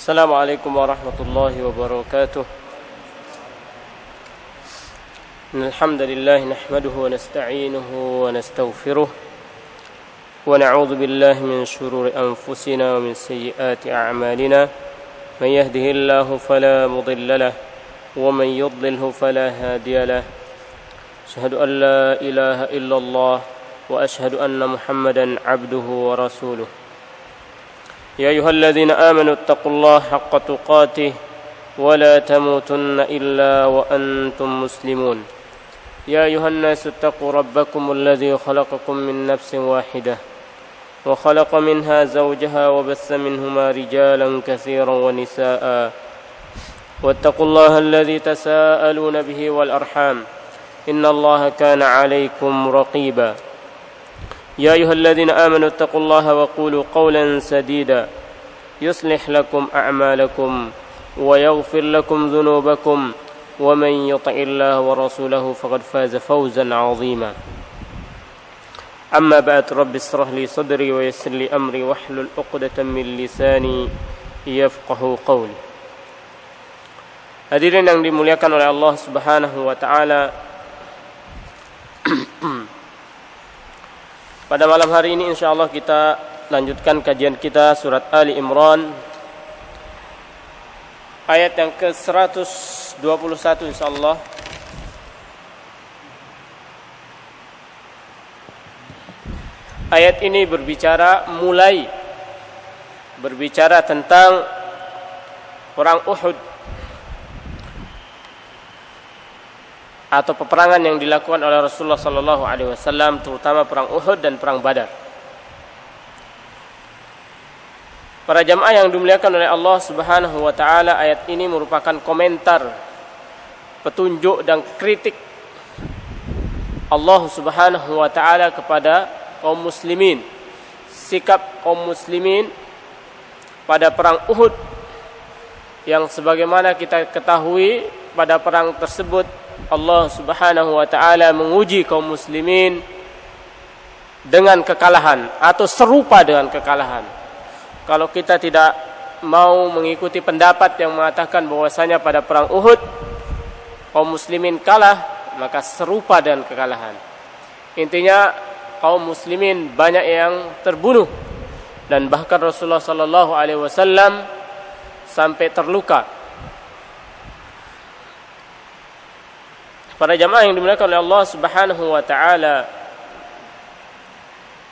السلام عليكم ورحمة الله وبركاته. إن الحمد لله نحمده ونستعينه ونستغفره ونعوذ بالله من شرور أنفسنا ومن سيئات أعمالنا. من يهده الله فلا مضل له ومن يضلله فلا هادي له. أشهد أن لا إله إلا الله وأشهد أن محمدا عبده ورسوله. يا أيها الذين آمنوا اتقوا الله حق تقاته ولا تموتن إلا وأنتم مسلمون. يا أيها الناس اتقوا ربكم الذي خلقكم من نفس واحدة وخلق منها زوجها وبث منهما رجالا كثيرا ونساء واتقوا الله الذي تساءلون به والأرحام إن الله كان عليكم رقيبا. يا أيها الذين آمنوا اتقوا الله وقولوا قولا سديدا يصلح لكم أعمالكم ويغفر لكم ذنوبكم ومن يطع الله ورسوله فقد فاز فوزا عظيما. أما بعد رب اشرح لي صدري ويسر لي أمري واحلل عقدة من لساني يفقهوا قولي. Hadirin yang dimuliakan oleh Allah Subhanahu wa taala. Pada malam hari ini insyaallah kita lanjutkan kajian kita surat Ali Imran ayat yang ke-121 insyaallah. Ayat ini berbicara tentang perang Uhud atau peperangan yang dilakukan oleh Rasulullah sallallahu alaihi wasallam, terutama perang Uhud dan perang Badar. Para jamaah yang dimuliakan oleh Allah Subhanahu wa taala, ayat ini merupakan komentar, petunjuk dan kritik Allah Subhanahu wa taala kepada kaum muslimin. Sikap kaum muslimin pada perang Uhud yang sebagaimana kita ketahui, pada perang tersebut Allah Subhanahu wa taala menguji kaum muslimin dengan kekalahan atau serupa dengan kekalahan. Kalau kita tidak mau mengikuti pendapat yang mengatakan bahwasanya pada perang Uhud kaum muslimin kalah, maka serupa dengan kekalahan. Intinya kaum muslimin banyak yang terbunuh dan bahkan Rasulullah sallallahu alaihi wasallam sampai terluka. Para jamaah yang dimuliakan oleh Allah Subhanahu wa taala,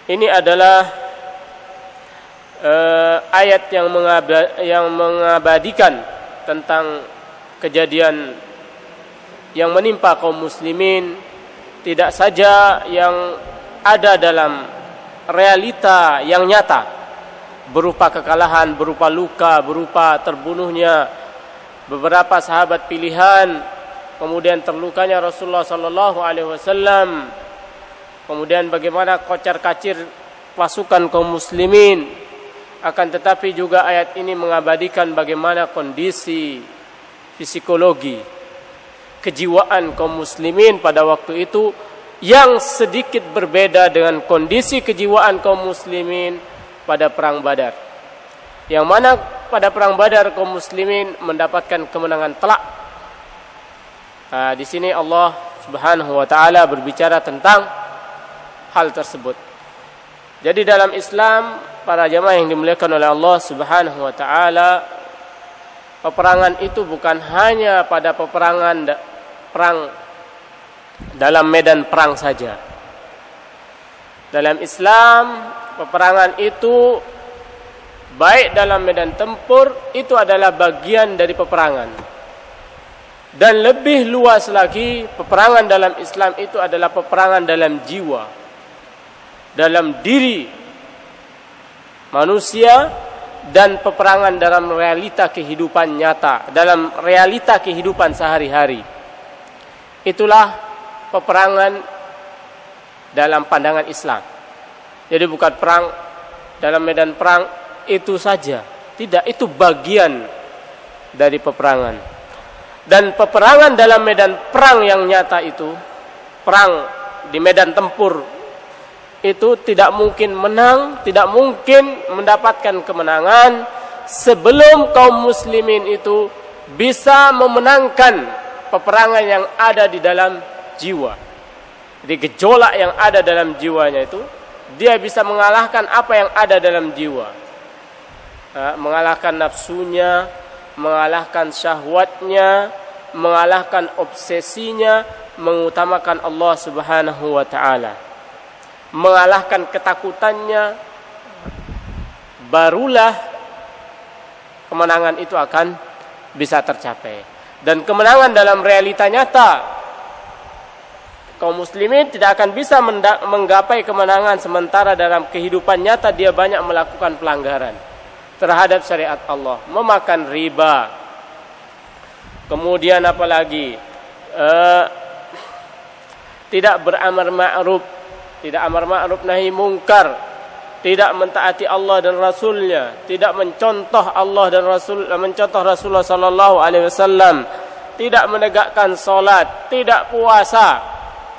ini adalah ayat yang mengabadikan tentang kejadian yang menimpa kaum muslimin, tidak saja yang ada dalam realita yang nyata berupa kekalahan, berupa luka, berupa terbunuhnya beberapa sahabat pilihan, kemudian terlukanya Rasulullah sallallahu alaihi wasallam, kemudian bagaimana kocar-kacir pasukan kaum muslimin, akan tetapi juga ayat ini mengabadikan bagaimana kondisi psikologi, kejiwaan kaum muslimin pada waktu itu yang sedikit berbeda dengan kondisi kejiwaan kaum muslimin pada perang Badar. Yang mana pada perang Badar kaum muslimin mendapatkan kemenangan telak. Di sini Allah Subhanahu wa taala berbicara tentang hal tersebut. Jadi dalam Islam, para jamaah yang dimuliakan oleh Allah Subhanahu wa taala, peperangan itu bukan hanya pada perang dalam medan perang saja. Dalam Islam, peperangan itu baik dalam medan tempur itu adalah bagian dari peperangan. Dan lebih luas lagi, peperangan dalam Islam itu adalah peperangan dalam jiwa, dalam diri manusia, dan peperangan dalam realita kehidupan nyata, dalam realita kehidupan sehari-hari. Itulah peperangan dalam pandangan Islam. Jadi bukan perang dalam medan perang itu saja, tidak, itu bagian dari peperangan. Dan peperangan dalam medan perang yang nyata itu, perang di medan tempur itu tidak mungkin menang, tidak mungkin mendapatkan kemenangan sebelum kaum muslimin itu bisa memenangkan peperangan yang ada di dalam jiwa. Jadi gejolak yang ada dalam jiwanya itu, dia bisa mengalahkan apa yang ada dalam jiwa. Mengalahkan nafsunya, mengalahkan syahwatnya, mengalahkan obsesinya, mengutamakan Allah Subhanahu wa taala. Mengalahkan ketakutannya, barulah kemenangan itu akan bisa tercapai. Dan kemenangan dalam realita nyata, kaum muslimin tidak akan bisa menggapai kemenangan sementara dalam kehidupan nyata dia banyak melakukan pelanggaran terhadap syariat Allah, memakan riba, kemudian apalagi tidak beramar ma'ruf, tidak amar ma'ruf nahi mungkar, tidak mentaati Allah dan Rasulnya, tidak mencontoh Allah dan mencontoh Rasulullah sallallahu alaihi wasallam, tidak menegakkan salat, tidak puasa,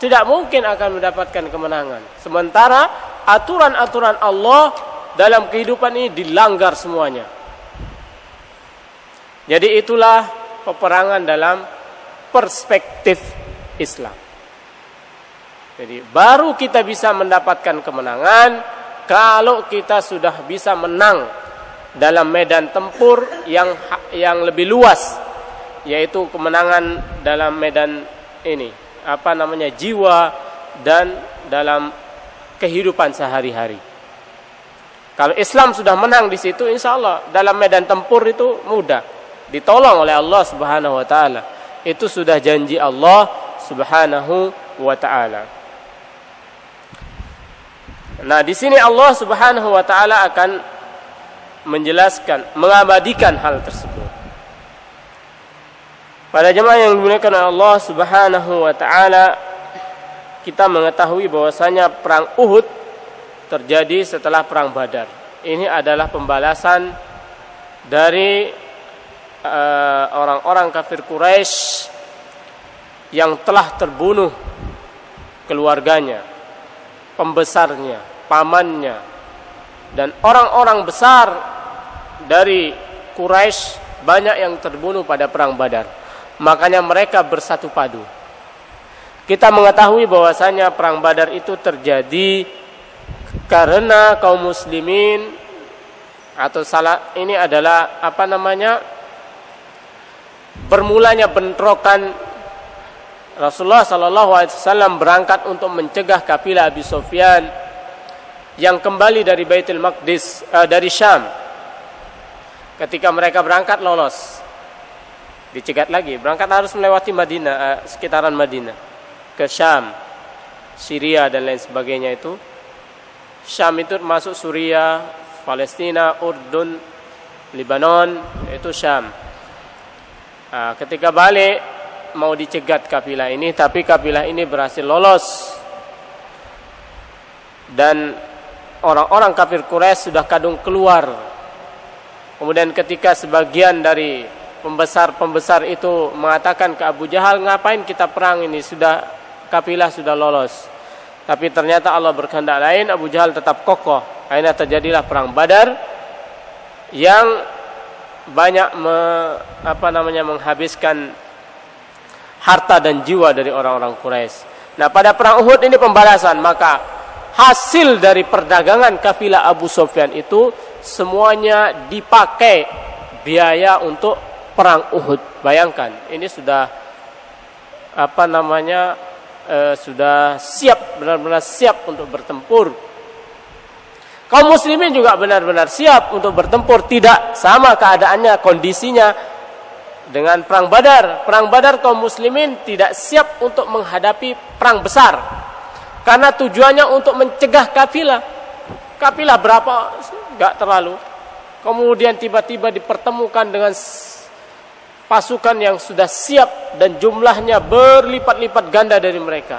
tidak mungkin akan mendapatkan kemenangan. Sementara aturan-aturan Allah dalam kehidupan ini dilanggar semuanya. Jadi itulah peperangan dalam perspektif Islam. Jadi baru kita bisa mendapatkan kemenangan kalau kita sudah bisa menang dalam medan tempur yang lebih luas, yaitu kemenangan dalam medan ini, jiwa dan dalam kehidupan sehari-hari. Kalau Islam sudah menang di situ, insya Allah dalam medan tempur itu mudah, ditolong oleh Allah Subhanahu wa taala. Itu sudah janji Allah Subhanahu wa taala. Nah, di sini Allah Subhanahu wa taala akan menjelaskan, mengabadikan hal tersebut. Pada jemaah yang dimuliakan oleh Allah Subhanahu wa taala, kita mengetahui bahwasanya perang Uhud terjadi setelah perang Badar. Ini adalah pembalasan dari orang-orang kafir Quraisy yang telah terbunuh keluarganya, pembesarnya, pamannya, dan orang-orang besar dari Quraisy banyak yang terbunuh pada perang Badar. Makanya mereka bersatu padu. Kita mengetahui bahwasanya perang Badar itu terjadi karena kaum muslimin, atau salah ini adalah bermulanya bentrokan. Rasulullah sallallahu alaihi wasallam berangkat untuk mencegah kafilah Abi Sufyan yang kembali dari Baitul Maqdis, dari Syam. Ketika mereka berangkat lolos, dicegat lagi, berangkat harus melewati Madinah, sekitaran Madinah, ke Syam, Syria dan lain sebagainya. Itu Syam itu masuk Suriah, Palestina, Urdun, Lebanon, itu Syam. Ketika balik mau dicegat kafilah ini, tapi kafilah ini berhasil lolos, dan orang-orang kafir Quraisy sudah kadung keluar. Kemudian ketika sebagian dari pembesar itu mengatakan ke Abu Jahal, ngapain kita perang ini, sudah kafilah sudah lolos. Tapi ternyata Allah berkehendak lain, Abu Jahal tetap kokoh. Akhirnya terjadilah perang Badar yang banyak menghabiskan harta dan jiwa dari orang-orang Quraisy. Nah, pada perang Uhud ini pembalasan, maka hasil dari perdagangan kafilah Abu Sufyan itu semuanya dipakai biaya untuk perang Uhud. Bayangkan, ini sudah sudah siap, benar-benar siap untuk bertempur. Kaum muslimin juga benar-benar siap untuk bertempur. Tidak sama keadaannya, kondisinya dengan perang Badar. Perang Badar kaum muslimin tidak siap untuk menghadapi perang besar, karena tujuannya untuk mencegah kafilah. Kafilah berapa? Enggak terlalu. Kemudian tiba-tiba dipertemukan dengan pasukan yang sudah siap dan jumlahnya berlipat-lipat ganda dari mereka.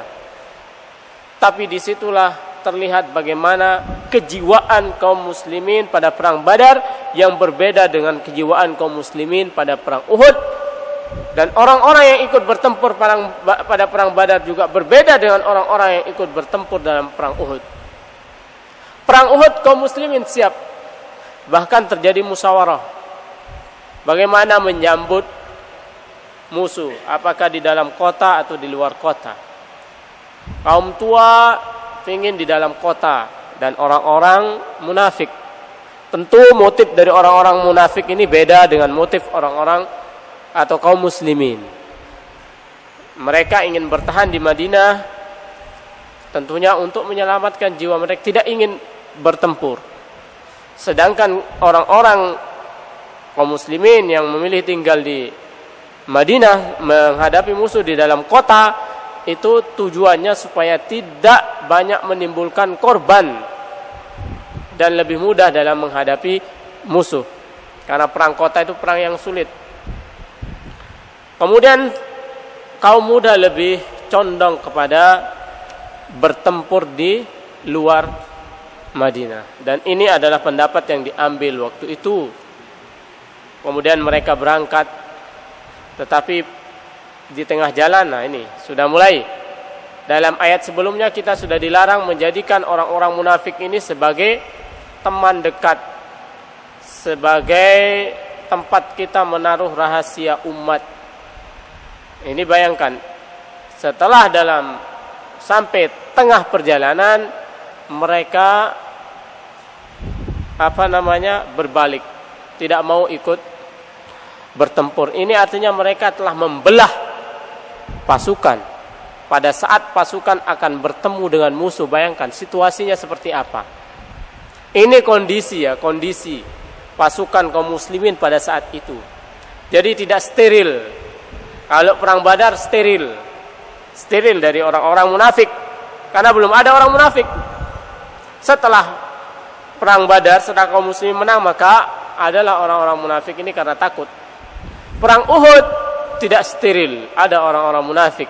Tapi disitulah terlihat bagaimana kejiwaan kaum muslimin pada perang Badar yang berbeda dengan kejiwaan kaum muslimin pada perang Uhud. Dan orang-orang yang ikut bertempur pada perang Badar juga berbeda dengan orang-orang yang ikut bertempur dalam perang Uhud. Perang Uhud kaum muslimin siap. Bahkan terjadi musyawarah. Bagaimana menyambut musuh, apakah di dalam kota atau di luar kota. Kaum tua ingin di dalam kota dan orang-orang munafik. Tentu motif dari orang-orang munafik ini beda dengan motif orang-orang atau kaum muslimin. Mereka ingin bertahan di Madinah tentunya untuk menyelamatkan jiwa mereka, tidak ingin bertempur. Sedangkan orang-orang kaum muslimin yang memilih tinggal di Madinah menghadapi musuh di dalam kota, itu tujuannya supaya tidak banyak menimbulkan korban dan lebih mudah dalam menghadapi musuh. Karena perang kota itu perang yang sulit. Kemudian kaum muda lebih condong kepada bertempur di luar Madinah. Dan ini adalah pendapat yang diambil waktu itu. Kemudian mereka berangkat, tetapi di tengah jalan, nah ini sudah mulai. Dalam ayat sebelumnya kita sudah dilarang menjadikan orang-orang munafik ini sebagai teman dekat, sebagai tempat kita menaruh rahasia umat. Ini bayangkan, setelah sampai tengah perjalanan mereka berbalik, tidak mau ikut bertempur. Ini artinya mereka telah membelah pasukan. Pada saat pasukan akan bertemu dengan musuh, bayangkan situasinya seperti apa. Ini kondisi pasukan kaum muslimin pada saat itu. Jadi tidak steril. Kalau perang Badar steril dari orang-orang munafik, karena belum ada orang munafik. Setelah perang Badar, setelah kaum muslimin menang, maka adalah orang-orang munafik ini karena takut. Perang Uhud tidak steril, ada orang-orang munafik.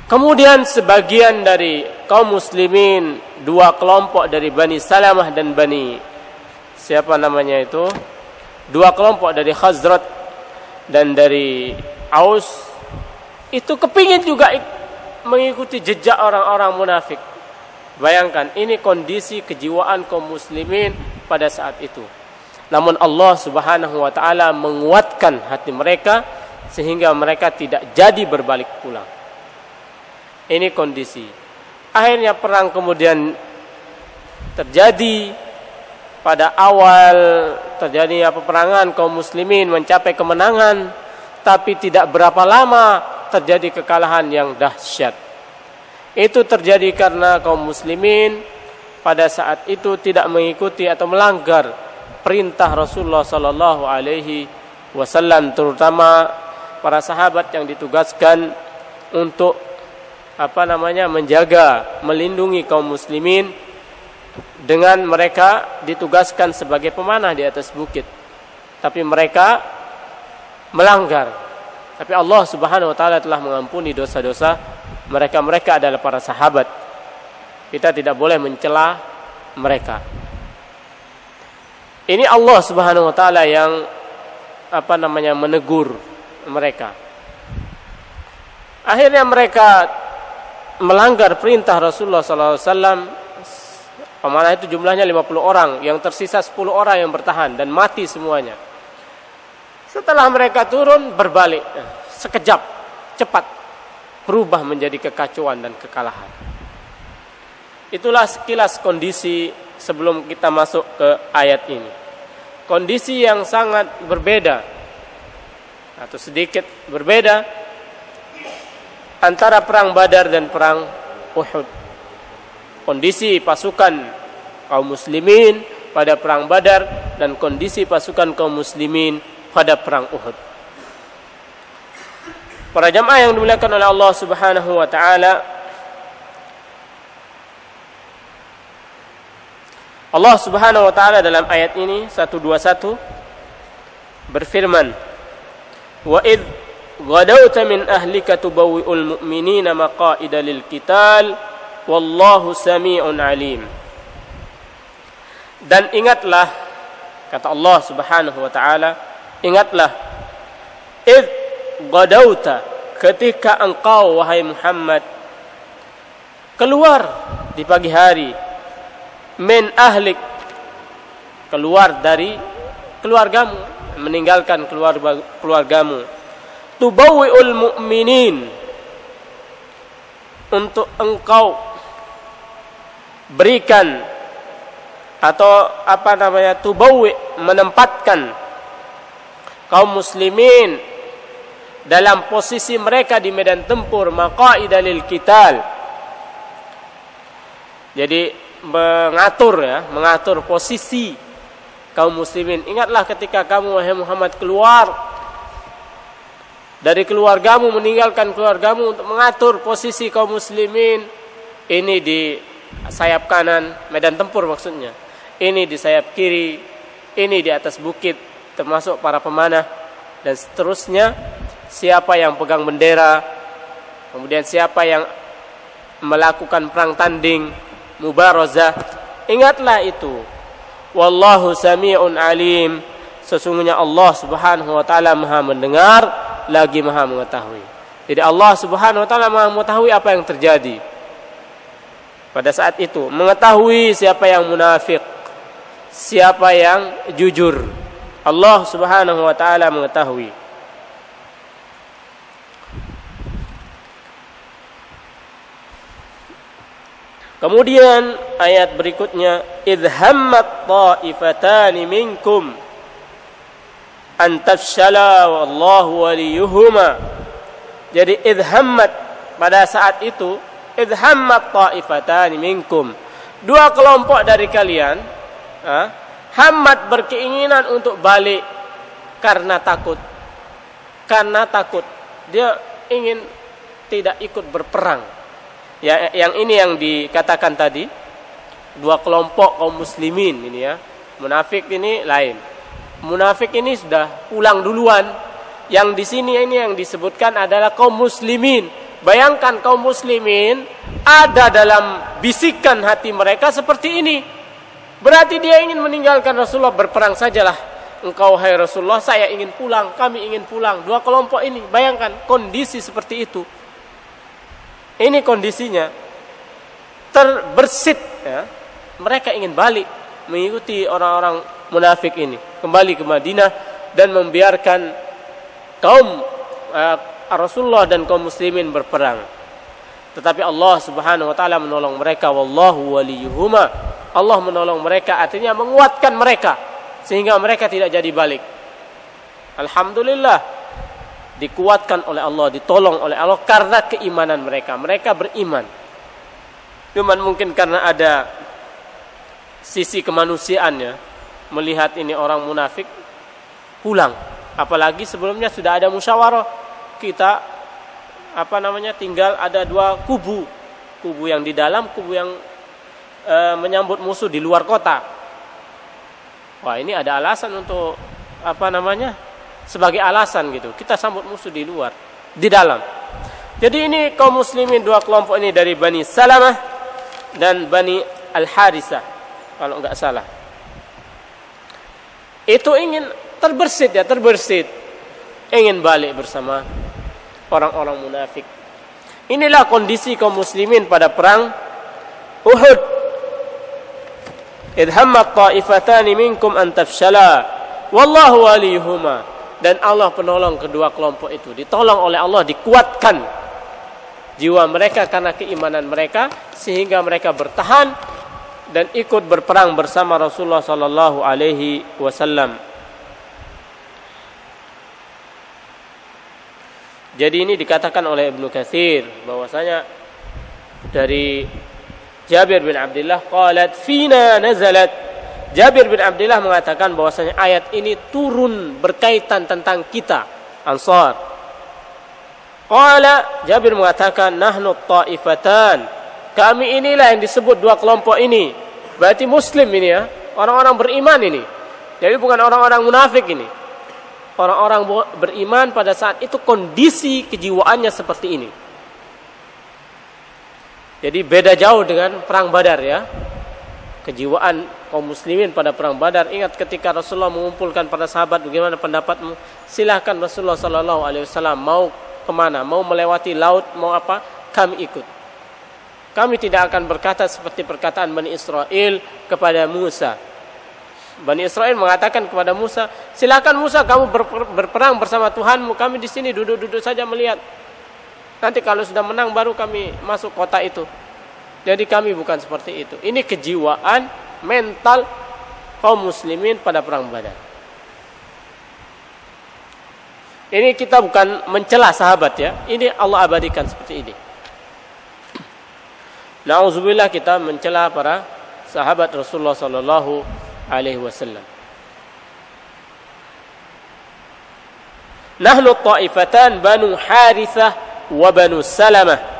Kemudian sebagian dari kaum muslimin, dua kelompok dari Bani Salamah dan dua kelompok dari Khazraj dan dari Aus, itu kepingin juga mengikuti jejak orang-orang munafik. Bayangkan, ini kondisi kejiwaan kaum muslimin pada saat itu. Namun Allah Subhanahu wa taala menguatkan hati mereka sehingga mereka tidak jadi berbalik pulang. Ini kondisi. Akhirnya perang kemudian terjadi. Pada awal terjadi peperangan, kaum muslimin mencapai kemenangan, tapi tidak berapa lama terjadi kekalahan yang dahsyat. Itu terjadi karena kaum muslimin pada saat itu tidak mengikuti atau melanggar perintah Rasulullah sallallahu alaihi wasallam, terutama para sahabat yang ditugaskan untuk menjaga, melindungi kaum muslimin, dengan mereka ditugaskan sebagai pemanah di atas bukit. Tapi mereka melanggar. Tapi Allah Subhanahu wa taala telah mengampuni dosa-dosa mereka. Mereka adalah para sahabat. Kita tidak boleh mencela mereka. Ini Allah Subhanahu wa taala yang menegur mereka. Akhirnya mereka melanggar perintah Rasulullah sallallahu alaihi wasallam. Pemanah itu jumlahnya 50 orang, yang tersisa 10 orang yang bertahan dan mati semuanya. Setelah mereka turun, berbalik sekejap, cepat, berubah menjadi kekacauan dan kekalahan. Itulah sekilas kondisi sebelum kita masuk ke ayat ini. Kondisi yang sangat berbeda atau sedikit berbeda antara perang Badar dan perang Uhud. Kondisi pasukan kaum muslimin pada perang Badar dan kondisi pasukan kaum muslimin pada perang Uhud. Para jamaah yang dimuliakan oleh Allah Subhanahu wa taala, Allah Subhanahu wa taala dalam ayat ini 121 berfirman, "Wa id ghadawta min ahlika tubawwi'ul mu'minina maqa'ida lil qital wallahu sami'un alim." Dan ingatlah, kata Allah Subhanahu wa taala, ingatlah id ghadawta, ketika engkau wahai Muhammad keluar di pagi hari, min ahlik, keluar keluargamu, meninggalkan keluargamu. Tubawwi'ul mu'minin, untuk engkau berikan atau tubawwi, menempatkan kaum muslimin dalam posisi mereka di medan tempur, maqaida lil qital. Jadi mengatur posisi kaum muslimin. Ingatlah ketika kamu wahai Muhammad keluar dari keluargamu, meninggalkan keluargamu untuk mengatur posisi kaum muslimin. Ini di sayap kanan, medan tempur maksudnya. Ini di sayap kiri, ini di atas bukit, termasuk para pemanah dan seterusnya. Siapa yang pegang bendera, kemudian siapa yang melakukan perang tanding, mubarazah, ingatlah itu. Wallahu sami'un alim, sesungguhnya Allah Subhanahu wa taala Maha mendengar lagi Maha mengetahui. Jadi Allah Subhanahu wa taala Maha mengetahui apa yang terjadi pada saat itu, mengetahui siapa yang munafik, siapa yang jujur. Allah Subhanahu wa taala mengetahui. Kemudian ayat berikutnya, idhammat ta'ifatani minkum an tafshala wallahu waliyuhuma. Jadi idhammat, pada saat itu idhammat ta'ifatani minkum, dua kelompok dari kalian hammat, berkeinginan untuk balik karena takut. Dia ingin tidak ikut berperang. Ya, yang ini yang dikatakan tadi, dua kelompok kaum muslimin ini ya. Munafik ini lain. Munafik ini sudah pulang duluan. Yang di sini ini yang disebutkan adalah kaum muslimin. Bayangkan kaum muslimin ada dalam bisikan hati mereka seperti ini. Berarti dia ingin meninggalkan Rasulullah, berperang sajalah engkau hai Rasulullah, saya ingin pulang, kami ingin pulang. Dua kelompok ini, bayangkan kondisi seperti itu. Ini kondisinya terbersit ya. Mereka ingin balik mengikuti orang-orang munafik ini, kembali ke Madinah dan membiarkan kaum Rasulullah dan kaum muslimin berperang. Tetapi Allah Subhanahu wa taala menolong mereka, wallahu waliyuhuma. Allah menolong mereka, artinya menguatkan mereka sehingga mereka tidak jadi balik. Alhamdulillah, dikuatkan oleh Allah, ditolong oleh Allah karena keimanan mereka. Mereka beriman. Cuman mungkin karena ada sisi kemanusiaannya, melihat ini orang munafik, pulang. Apalagi sebelumnya sudah ada musyawarah. Kita tinggal ada dua kubu. Kubu yang di dalam, kubu yang menyambut musuh di luar kota. Wah, ini ada alasan untuk sebagai alasan gitu. Kita sambut musuh di luar, di dalam. Jadi ini kaum muslimin dua kelompok ini dari Bani Salamah dan Bani Al-Harisah kalau enggak salah. Itu ingin terbersit. Ingin balik bersama orang-orang munafik. Inilah kondisi kaum muslimin pada perang Uhud. Idhammat ta'ifatani minkum an tafshala wallahu waliyuhuma. Dan Allah penolong kedua kelompok itu. Ditolong oleh Allah, dikuatkan jiwa mereka karena keimanan mereka, sehingga mereka bertahan dan ikut berperang bersama Rasulullah sallallahu alaihi wasallam. Jadi ini dikatakan oleh Ibnu Katsir bahwasanya dari Jabir bin Abdullah qalat fina nazalat. Jabir bin Abdullah mengatakan bahwasanya ayat ini turun berkaitan tentang kita Ansar. Qala, Jabir mengatakan nahnu ta'ifatan. Kami inilah yang disebut dua kelompok ini. Berarti muslim ini ya, orang-orang beriman ini. Jadi bukan orang-orang munafik ini. Orang-orang beriman pada saat itu kondisi kejiwaannya seperti ini. Jadi beda jauh dengan perang Badar ya. Kejiwaan kaum muslimin pada perang Badar. Ingat ketika Rasulullah mengumpulkan para sahabat, bagaimana pendapatmu? Silahkan Rasulullah sallallahu alaihi wasallam mau kemana? Mau melewati laut, mau apa? Kami ikut. Kami tidak akan berkata seperti perkataan Bani Israel kepada Musa. Bani Israel mengatakan kepada Musa, silakan Musa kamu berperang bersama Tuhanmu, kami di sini duduk-duduk saja melihat. Nanti kalau sudah menang baru kami masuk kota itu. Jadi kami bukan seperti itu. Ini kejiwaan mental kaum muslimin pada perang Badar. Ini kita bukan mencela sahabat ya. Ini Allah abadikan seperti ini. Nauzubillah kita mencela para sahabat Rasulullah sallallahu alaihi wasallam. Nahnu ta'ifatan Banu Harithah wa Banu Salamah.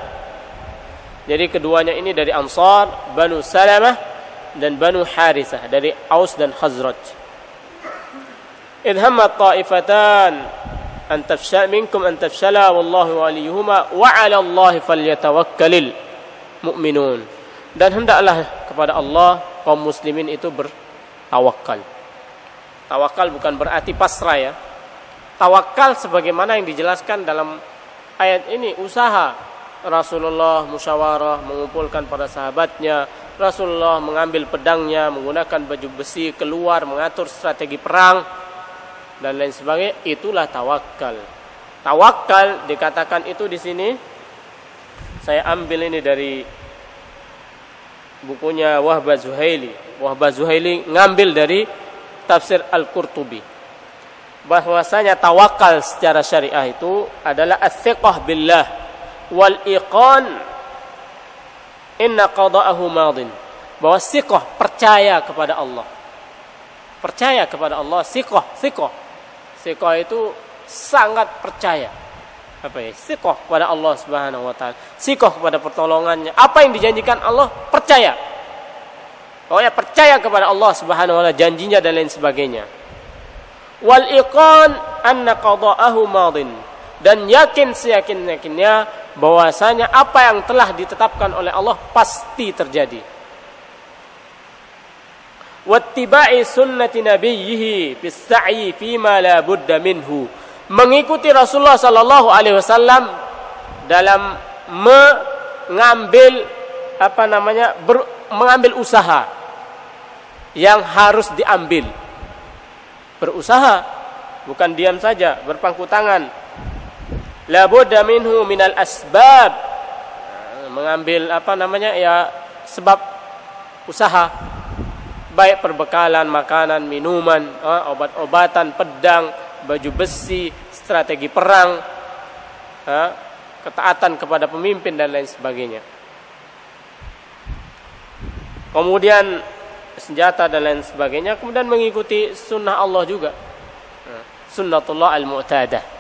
Jadi keduanya ini dari Ansar, Banu Salamah dan Banu Harithah, dari Aus dan Khazraj. Idh hamma ta'ifatan an tafshala minkum an tafshala wallahu waliyuhuma wa 'ala Allahi falyatawakkalul mu'minun. Dan hendaklah kepada Allah kaum muslimin itu bertawakal. Tawakal bukan berarti pasrah ya. Tawakal sebagaimana yang dijelaskan dalam ayat ini, usaha. Rasulullah musyawarah mengumpulkan para sahabatnya, Rasulullah mengambil pedangnya, menggunakan baju besi, keluar mengatur strategi perang dan lain sebagainya. Itulah tawakal. Tawakal dikatakan itu di sini, saya ambil ini dari bukunya Wahbah Zuhaili. Wahbah Zuhaili ngambil dari tafsir Al-Qurtubi, bahwasanya tawakal secara syariah itu adalah as-siqah billah wal iqan inna qada'ahu madin. Bahwa siqah, percaya kepada Allah. Percaya kepada Allah, siqah. Siqah itu sangat percaya. Apa ya? Siqah kepada Allah Subhanahu wa taala. Siqah kepada pertolongannya. Apa yang dijanjikan Allah, percaya. Pokoknya percaya kepada Allah Subhanahu wa taala, janjinya dan lain sebagainya. Wal iqan anna qada'ahu madin. Dan yakin seyakin-yakinnya bahwasanya apa yang telah ditetapkan oleh Allah pasti terjadi. Wattiba'i sunnati nabiyhi fis sa'i fima la budda minhu. Mengikuti Rasulullah sallallahu alaihi wasallam dalam mengambil mengambil usaha yang harus diambil. Berusaha, bukan diam saja berpangku tangan. La budda minhu minal asbab, mengambil sebab usaha, baik perbekalan, makanan, minuman, obat-obatan, pedang, baju besi, strategi perang, ketaatan kepada pemimpin dan lain sebagainya. Kemudian senjata dan lain sebagainya, kemudian mengikuti sunnah Allah juga, sunnatullah al-mu'tadah,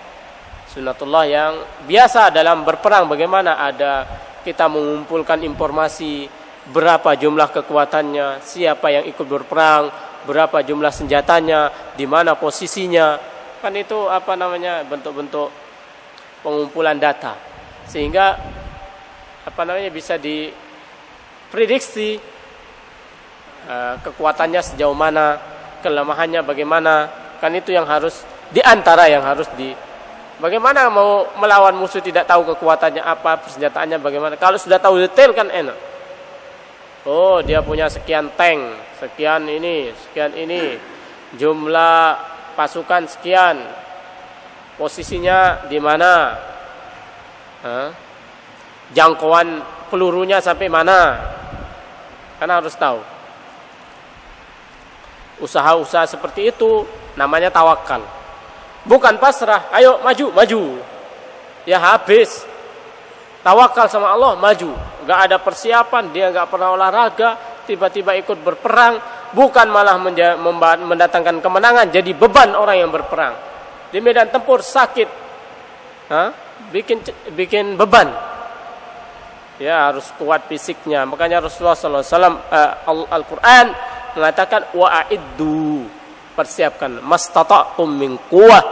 sunnatullah yang biasa dalam berperang. Bagaimana ada kita mengumpulkan informasi berapa jumlah kekuatannya, siapa yang ikut berperang, berapa jumlah senjatanya, di mana posisinya. Kan itu bentuk-bentuk pengumpulan data, sehingga bisa diprediksi kekuatannya sejauh mana, kelemahannya bagaimana. Kan itu yang harus diantara yang harus bagaimana mau melawan musuh tidak tahu kekuatannya apa, persenjataannya bagaimana. Kalau sudah tahu detail kan enak. Oh, dia punya sekian tank, sekian ini, jumlah pasukan sekian, posisinya di mana, jangkauan pelurunya sampai mana, kan harus tahu. Usaha-usaha seperti itu namanya tawakal. Bukan pasrah, ayo maju. Ya habis. Tawakal sama Allah, maju. Gak ada persiapan, dia gak pernah olahraga, tiba-tiba ikut berperang. Bukan malah mendatangkan kemenangan, jadi beban orang yang berperang. Di medan tempur sakit, bikin beban. Ya harus kuat fisiknya. Makanya Rasulullah SAW Al-Quran mengatakan wa'iddu, persiapkan mastata'tum min quwwah,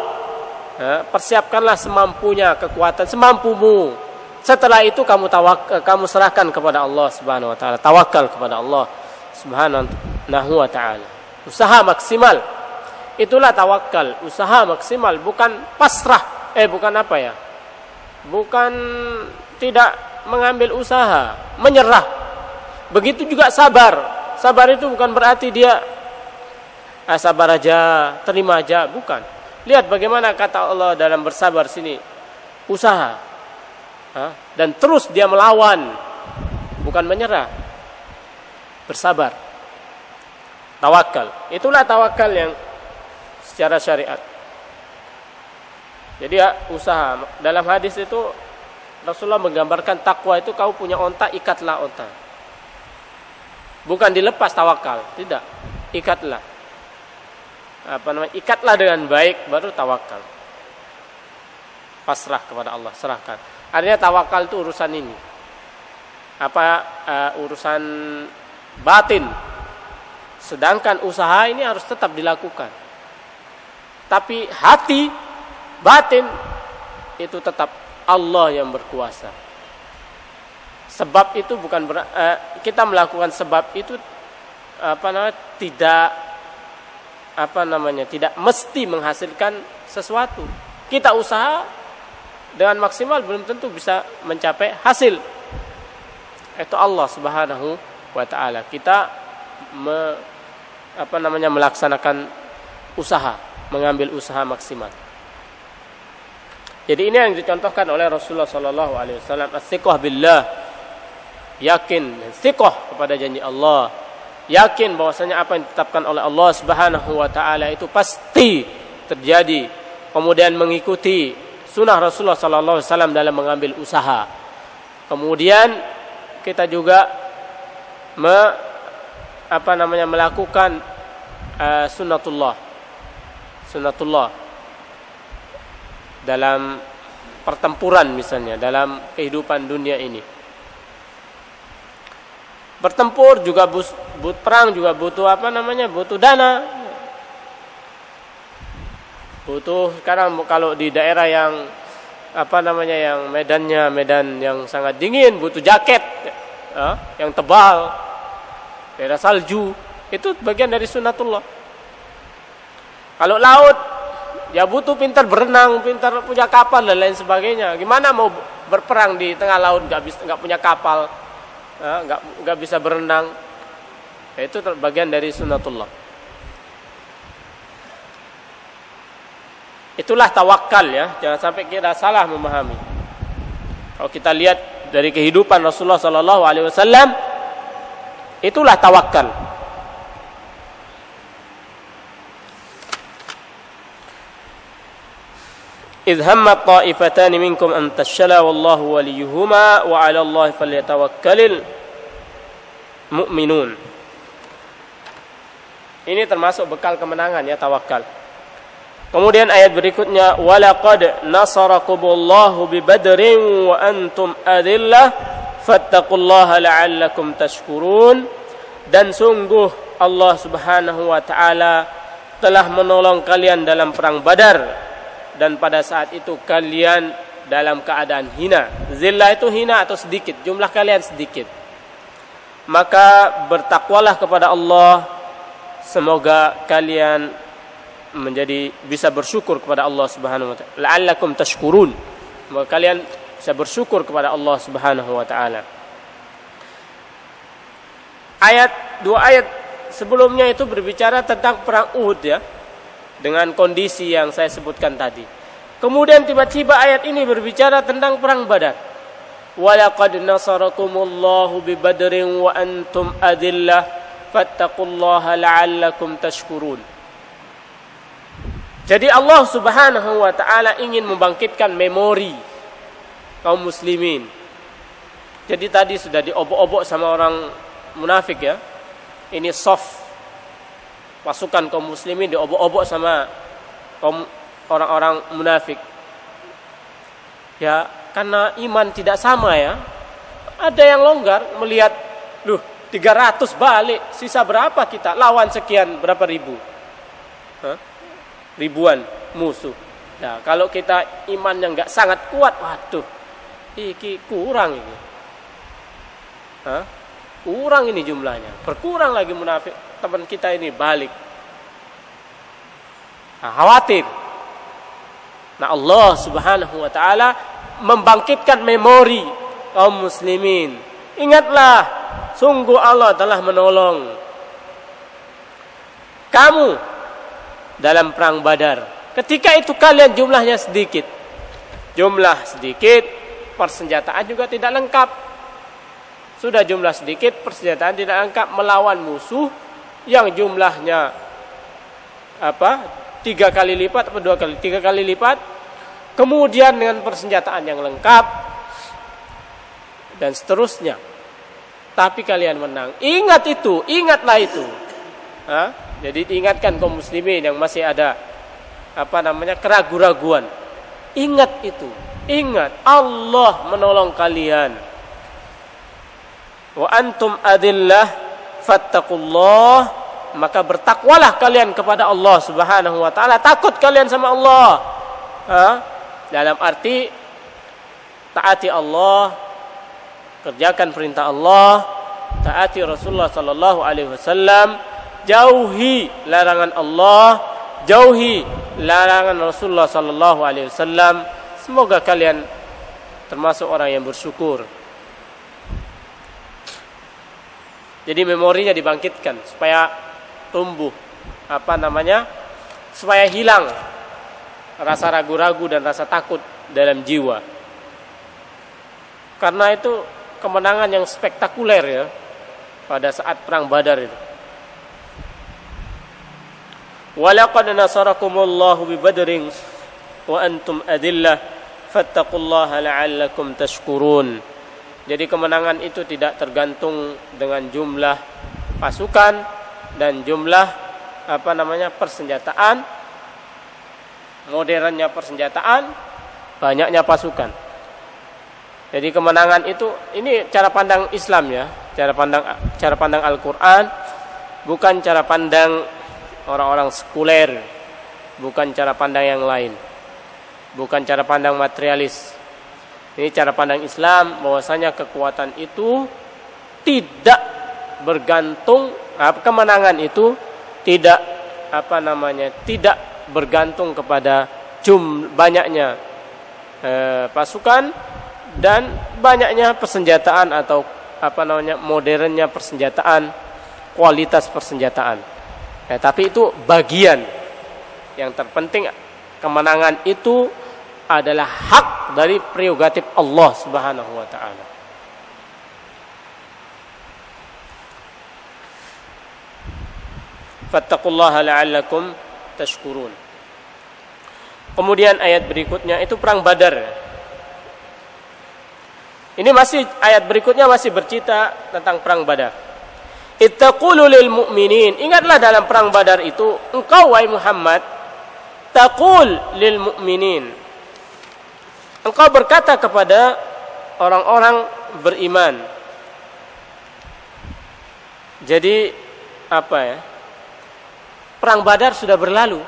persiapkanlah semampunya, kekuatan semampumu. Setelah itu kamu serahkan kepada Allah Subhanahu wa taala, tawakal kepada Allah Subhanahu wa taala. Usaha maksimal. Itulah tawakal, usaha maksimal, bukan pasrah. Bukan tidak mengambil usaha, menyerah. Begitu juga sabar. Sabar itu bukan berarti dia sabar aja, terima aja, bukan. Lihat bagaimana kata Allah dalam bersabar sini, usaha, dan terus dia melawan, bukan menyerah, bersabar, tawakal. Itulah tawakal yang secara syariat. Jadi ya, usaha. Dalam hadis itu Rasulullah menggambarkan takwa itu kau punya onta, ikatlah onta. Bukan dilepas tawakal, tidak. Ikatlah. Ikatlah dengan baik, baru tawakal. Pasrah kepada Allah, serahkan. Artinya tawakal itu urusan ini. Urusan batin. Sedangkan usaha ini harus tetap dilakukan. Tapi hati, batin itu tetap Allah yang berkuasa. Sebab itu bukan kita melakukan sebab itu tidak mesti menghasilkan sesuatu. Kita usaha dengan maksimal belum tentu bisa mencapai hasil. Itu Allah Subhanahu wa taala. Kita melaksanakan usaha, mengambil usaha maksimal. Jadi ini yang dicontohkan oleh Rasulullah sallallahu alaihi wasallam, as-siqah billah. Yakin dan siqah kepada janji Allah. Yakin bahwasanya apa yang ditetapkan oleh Allah Subhanahu wa taala itu pasti terjadi. Kemudian mengikuti sunnah Rasulullah sallallahu alaihi wasallam dalam mengambil usaha. Kemudian kita juga melakukan sunnatullah dalam pertempuran, misalnya dalam kehidupan dunia ini. Bertempur juga perang juga butuh butuh dana. Butuh sekarang kalau di daerah yang yang medan yang sangat dingin, butuh jaket yang tebal, daerah salju, itu bagian dari sunnatullah. Kalau laut, ya butuh pintar berenang, pintar punya kapal dan lain sebagainya. Gimana mau berperang di tengah laut nggak punya kapal, nggak bisa berenang? Ya, itu bagian dari sunnatullah. Itulah tawakal ya, jangan sampai kita salah memahami. Kalau kita lihat dari kehidupan Rasulullah sallallahu alaihi wasallam, itulah tawakal. إذ هم الطائفتان منكم أن تفشلا والله وليهما وعلى الله فليتوكل المؤمنون. Ini termasuk bekal kemenangan ya, tawakal. Kemudian ayat berikutnya, walaqad nasarakumullahu bibadrin wa antum adillah fattaqullaha la'allakum tashkurun. Dan sungguh Allah Subhanahu wa taala telah menolong kalian dalam perang Badar, dan pada saat itu kalian dalam keadaan hina. Zillah itu hina atau sedikit, jumlah kalian sedikit. Maka bertakwalah kepada Allah, semoga kalian bisa bersyukur kepada Allah Subhanahu wa taala. La'allakum tashkurun. Semoga kalian bisa bersyukur kepada Allah Subhanahu wa taala. Dua ayat sebelumnya itu berbicara tentang perang Uhud ya, dengan kondisi yang saya sebutkan tadi. Kemudian tiba-tiba ayat ini berbicara tentang perang Badar. Walaqad nasarakumullahu bibadrin wa antum adillah fattaqullaha la'allakum tashkurun. Jadi Allah Subhanahu wa taala ingin membangkitkan memori kaum muslimin. Jadi tadi sudah diobok-obok sama orang munafik ya. Ini soft. Pasukan kaum muslimin diobok-obok sama kaum orang-orang munafik. Ya, karena iman tidak sama ya. Ada yang longgar melihat, 300 balik, sisa berapa kita? Lawan sekian, berapa ribu? Ribuan musuh. Nah, kalau kita imannya enggak sangat kuat, waduh, iki kurang ini. Kurang ini jumlahnya. Berkurang lagi munafik. Teman kita ini balik. Khawatir. Nah, Allah Subhanahu wa taala membangkitkan memori kaum muslimin. Ingatlah, sungguh Allah telah menolong kamu dalam perang Badar. Ketika itu kalian jumlahnya sedikit. Jumlah sedikit, persenjataan juga tidak lengkap. Sudah jumlah sedikit, persenjataan tidak lengkap, melawan musuh yang jumlahnya 3 kali lipat atau 3 kali lipat. Kemudian dengan persenjataan yang lengkap dan seterusnya. Tapi kalian menang. Ingat itu, ingatlah itu. Jadi diingatkan kaum muslimin yang masih ada keraguan-raguan. Ingat itu. Ingat Allah menolong kalian. Wa antum adillah fattaqullah, maka bertakwalah kalian kepada Allah Subhanahu wa taala. Takut kalian sama Allah. Dalam arti taati Allah, kerjakan perintah Allah, taati Rasulullah sallallahu alaihi wasallam, jauhi larangan Allah, jauhi larangan Rasulullah sallallahu alaihi wasallam. Semoga kalian termasuk orang yang bersyukur. Jadi memorinya dibangkitkan supaya tumbuh supaya hilang rasa ragu-ragu dan rasa takut dalam jiwa. Karena itu kemenangan yang spektakuler ya pada saat perang Badar itu. Walaqad nasarakumullahu bi Badrin wa antum adillah fattaqullaha la'allakum tashkurun. Jadi kemenangan itu tidak tergantung dengan jumlah pasukan dan jumlah persenjataan, modernnya persenjataan, banyaknya pasukan. Jadi kemenangan itu, ini cara pandang Islam ya, cara pandang Al-Qur'an, bukan cara pandang orang-orang sekuler, bukan cara pandang yang lain, bukan cara pandang materialis. Ini cara pandang Islam, bahwasanya kekuatan itu tidak bergantung, kemenangan itu tidak tidak bergantung kepada banyaknya pasukan dan banyaknya persenjataan atau modernnya persenjataan, kualitas persenjataan. Tapi itu bagian. Yang terpenting kemenangan itu adalah hak dari prerogatif Allah Subhanahu wa taala. Fattaqullaha la'allakum tashkurun. Kemudian ayat berikutnya itu perang Badar. Ini ayat berikutnya masih bercerita tentang perang Badar. Ittaqulu lil mu'minin. Ingatlah dalam perang Badar itu engkau wahai Muhammad taqul lil mu'minin. Engkau berkata kepada orang-orang beriman. Jadi perang Badar sudah berlalu.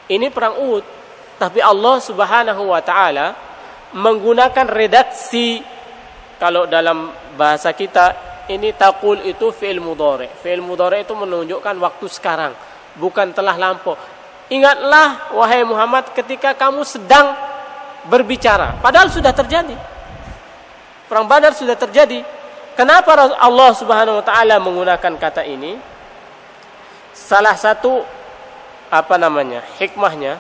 Ini perang Uhud. Tapi Allah Subhanahu wa taala menggunakan redaksi, kalau dalam bahasa kita ini taqul itu fi'il mudhari'. Fi'il mudhari' itu menunjukkan waktu sekarang, bukan telah lampau. Ingatlah wahai Muhammad ketika kamu sedang berbicara, padahal sudah terjadi. Perang Badar sudah terjadi. Kenapa Allah Subhanahu wa taala menggunakan kata ini? Salah satu hikmahnya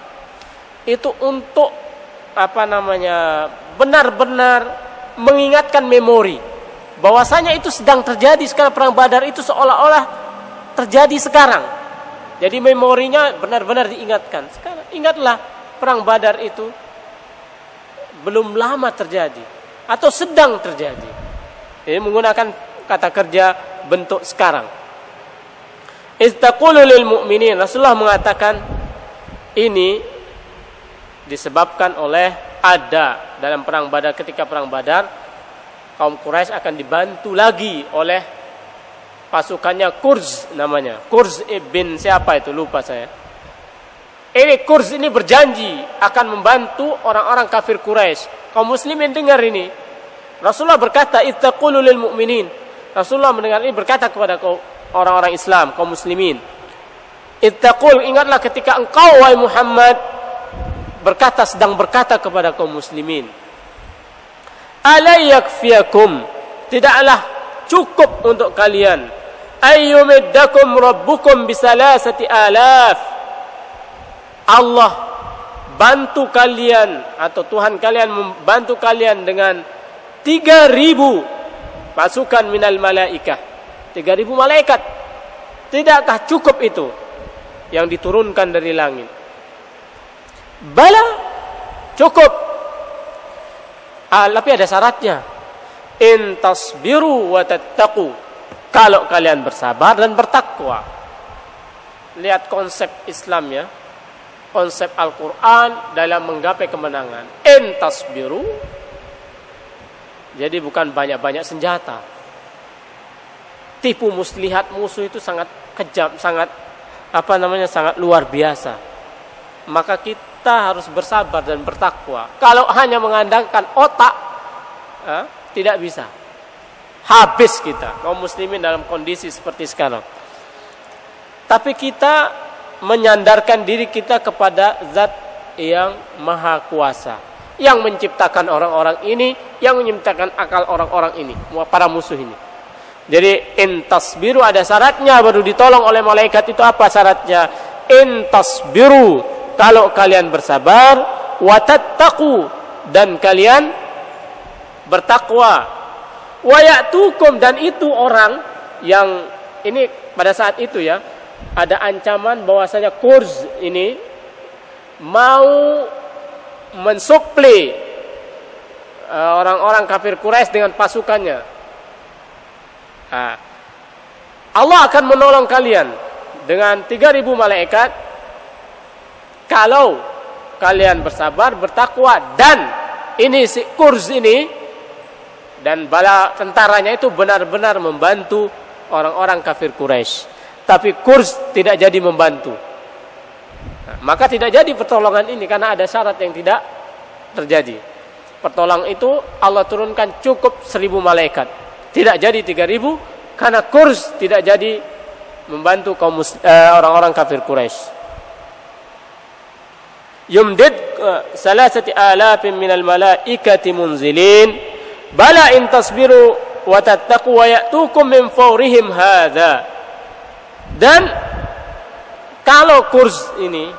itu untuk benar-benar mengingatkan memori bahwasanya itu sedang terjadi sekarang. Perang Badar itu seolah-olah terjadi sekarang. Jadi memorinya benar-benar diingatkan. Sekarang ingatlah perang Badar itu belum lama terjadi atau sedang terjadi. Ini menggunakan kata kerja bentuk sekarang. Istaqulu lil mu'minin. Rasulullah mengatakan ini disebabkan oleh ada dalam perang Badar, ketika perang Badar kaum Quraisy akan dibantu lagi oleh pasukannya Kurz namanya. Kurz ibn siapa itu lupa saya. Ini Kurz ini berjanji akan membantu orang-orang kafir Quraisy. Kaum muslimin dengar ini. Rasulullah berkata, "Ittaqulu lil mu'minin." Rasulullah mendengar ini berkata kepada orang-orang Islam, kaum muslimin, "Ittaqul," ingatlah ketika engkau wahai Muhammad sedang berkata kepada kaum muslimin, "Ala yakfiyakum," tidaklah cukup untuk kalian, "ayyumiddakum rabbukum bisalasati alaf," Allah bantu kalian atau Tuhan kalian membantu kalian dengan 3.000 pasukan minal malaikah, 3.000 malaikat. Tidakkah cukup itu yang diturunkan dari langit? Bala, cukup. Tapi ada syaratnya. In tasbiru wa tattaqu. Kalau kalian bersabar dan bertakwa. Lihat konsep Islam ya. Konsep Al-Quran dalam menggapai kemenangan. In tasbiru. Jadi bukan banyak-banyak senjata. Tipu muslihat musuh itu sangat kejam, sangat sangat luar biasa. Maka kita harus bersabar dan bertakwa. Kalau hanya mengandalkan otak, tidak bisa. Habis kita, kaum muslimin dalam kondisi seperti sekarang. Tapi kita menyandarkan diri kita kepada Zat yang Maha Kuasa, yang menciptakan orang-orang ini, yang menciptakan akal orang-orang ini, para musuh ini. Jadi in tasbiru ada syaratnya baru ditolong oleh malaikat. Itu apa syaratnya? In tasbiru, kalau kalian bersabar, wa tattaqu, dan kalian bertakwa, wa ya'tukum, dan itu orang yang ini pada saat itu ya ada ancaman bahwasanya Kurz ini mau mensuplai orang-orang kafir Quraisy dengan pasukannya. Allah akan menolong kalian dengan 3.000 malaikat kalau kalian bersabar, bertakwa, dan ini si Kurz ini dan bala tentaranya itu benar-benar membantu orang-orang kafir Quraisy. Tapi Kurz tidak jadi membantu. Maka tidak jadi pertolongan ini karena ada syarat yang tidak terjadi. Pertolongan itu Allah turunkan cukup 1.000 malaikat. Tidak jadi 3.000 karena Kurz tidak jadi membantu kaum orang-orang kafir Quraisy. Yumdid 3,000 minal malaikati munzilin bala in tasbiru wa tattaqu wa ya'tukum min fawrihim hadza. Dan kalau Kurz ini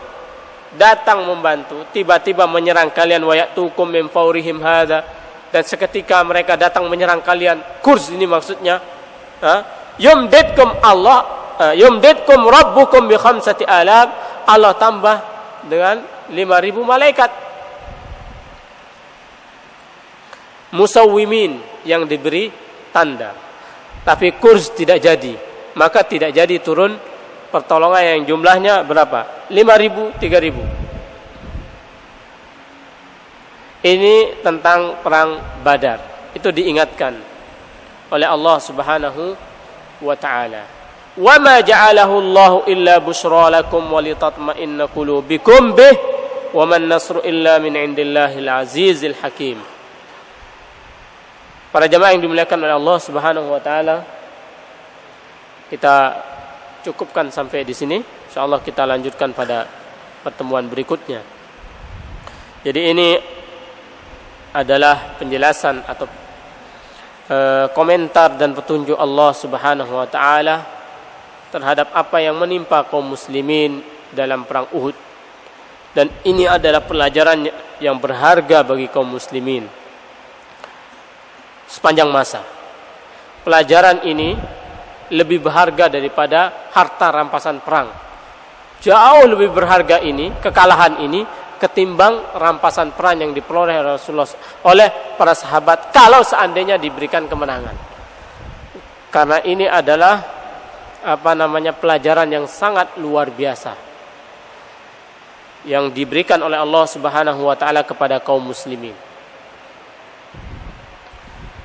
datang membantu, tiba-tiba menyerang kalian, wa ya'tukum min fawrihim hadza, dan seketika mereka datang menyerang kalian, Kurz ini maksudnya, yumdidkum yumdidkum rabbukum bi 5,000, Allah tambah dengan 5.000 malaikat musawwimin yang diberi tanda. Tapi Kurz tidak jadi, maka tidak jadi turun pertolongan yang jumlahnya berapa? 5.000, 3.000. Ini tentang perang Badar. Itu diingatkan oleh Allah Subhanahu wa taala. Wa ma ja'alahu Allah illa busyra lakum wa litatma'inna qulubukum bih wa man nasru illa min indillahil azizil hakim. Para jemaah yang dimuliakan oleh Allah Subhanahu wa taala, kita cukupkan sampai di sini. Insyaallah kita lanjutkan pada pertemuan berikutnya. Jadi ini adalah penjelasan atau komentar dan petunjuk Allah Subhanahu wa taala terhadap apa yang menimpa kaum muslimin dalam perang Uhud. Dan ini adalah pelajaran yang berharga bagi kaum muslimin sepanjang masa. Pelajaran ini lebih berharga daripada harta rampasan perang. Jauh lebih berharga ini, kekalahan ini, ketimbang rampasan perang yang diperoleh Rasulullah oleh para sahabat kalau seandainya diberikan kemenangan. Karena ini adalah pelajaran yang sangat luar biasa yang diberikan oleh Allah Subhanahu wa taala kepada kaum muslimin.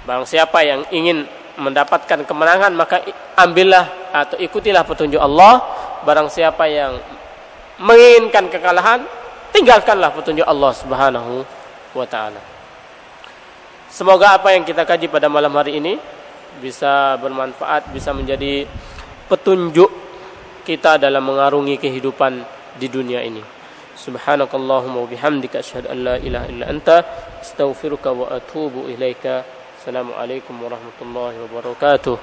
Barang siapa yang ingin mendapatkan kemenangan, maka ambillah atau ikutilah petunjuk Allah. Barang siapa yang menginginkan kekalahan, tinggalkanlah petunjuk Allah Subhanahu wa taala. Semoga apa yang kita kaji pada malam hari ini bisa bermanfaat, bisa menjadi petunjuk kita dalam mengarungi kehidupan di dunia ini. Subhanakallahumma wa bihamdika asyhadu an la ilaha illa anta astaghfiruka wa atubu ilaika. Assalamualaikum warahmatullahi wabarakatuh.